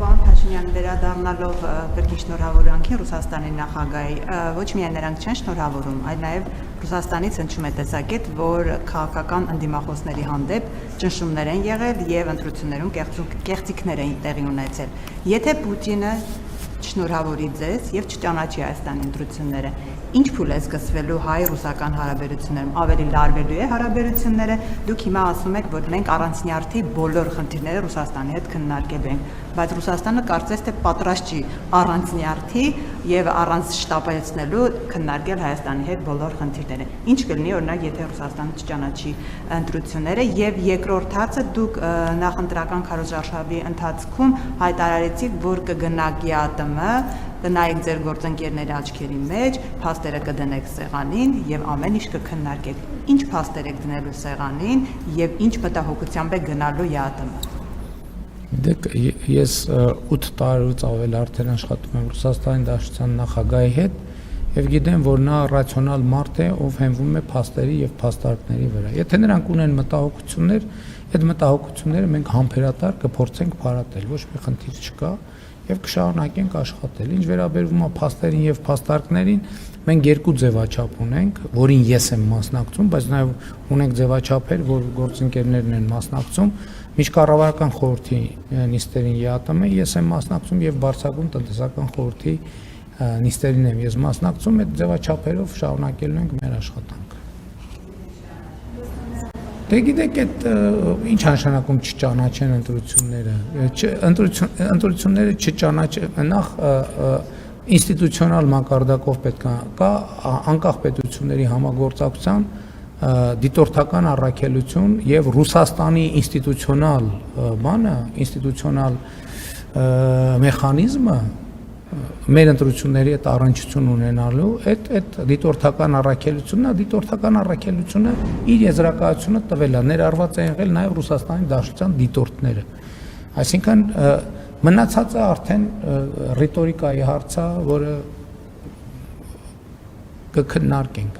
Պարոն Փաշինյան, վերադառնալով կրկին շնորհավորանքին Ռուսաստանի նախագահի, ոչ միայն նրանք չեն շնորհավորում, այլ նաև Ռուսաստանից հնչում է տեսակետ, որ քաղաքական ընդդիմախոսների հանդեպ ճնշումներ են եղել եւ ընտրություններում կեղծիքներ են տեղի ունեցել։ Եթե Պուտինը շնորհավորի ձեզ եւ չճանաչի Հայաստանի ընտրությունները, ինչ փուլ է սկսվելու հայ-ռուսական հարաբերություններում, ավելի լարվելու է հարաբերությունները, դուք հիմա ասում եք, որ մենք առանցնյարդի բոլոր խնդիրները Ռուսաստանի հետ քննարկելու ենք, բայց Ռուսաստանը կարծես թե պատրաստ չի առանցնյարդի եւ առանց շտապեցնելու քննարկել Հայաստանի հետ բոլոր խնդիրները։ Ինչ կլինի, օրինակ, եթե Ռուսաստանը չճանաչի ընտրությունները եւ երկրորդ հարցը դուք նախընտրական քարոզարշավի ընթացքում հայտարարեցիք, որ կգնաք ԵԱՏՄ, կնայեք ձեր գործընկերների աչքերի մեջ, փաստերը կդնեք սեղանին եւ ամեն ինչ կքննարկեք։ Ինչ փաստեր եք դնելու սեղանին եւ ինչ մտահոգությամբ եք գնալու ԵԱՏՄ։ Դեք ես 8 տարուց ավել արդեն աշխատում եմ Ռուսաստանի Դաշնության նախագահի հետ եւ գիտեմ, որ նա ռացիոնալ մարդ է, ով հենվում է փաստերի եւ փաստարկների վրա։ Եթե նրանք ունեն մտահոգություններ, այդ մտահոգությունները մենք համբերատար կփորձենք փարատել, ոչ մի խնդիր չկա եւ կշարունակենք աշխատել։ Ինչ վերաբերվում է փաստերին եւ փաստարկներին, մենք երկու ձևաչափ ունենք, որին ես եմ մասնակցում, բայց նաեւ ունենք ձևաչափեր, որ գործընկերներն են մասնակցում։ Միջկառավարական խորհրդի նիստերին ԵԱՏՄ ես եմ մասնակցում եւ Բարձրագույն տնտեսական խորհրդի նիստերին եմ ես մասնակցում, այդ ձևաչափերով շարունակելու ենք մեր աշխատանքը։ Դե գիտեք, այդ ինչ նշանակում չճանաչեն ընտրությունները, ընտրությունները չճանաչեն, նախ ինստիտուցիոնալ մակարդակով պետք է կա անկախ պետությունների համագործակցության դիտորդական առաքելություն եւ Ռուսաստանի ինստիտուցիոնալ բանը, ինստիտուցիոնալ մեխանիզմը մեր ընտրությունների հետ առնչություն ունենալու այդ դիտորդական առաքելությունն է, դիտորդական առաքելությունը իր եզրակացությունը տվել է, ներառված է եղել նաև Ռուսաստանի Դաշնության դիտորդները։ Այսինքն մնացածը արդեն ռիտորիկայի հարց է, որը կքննարկենք։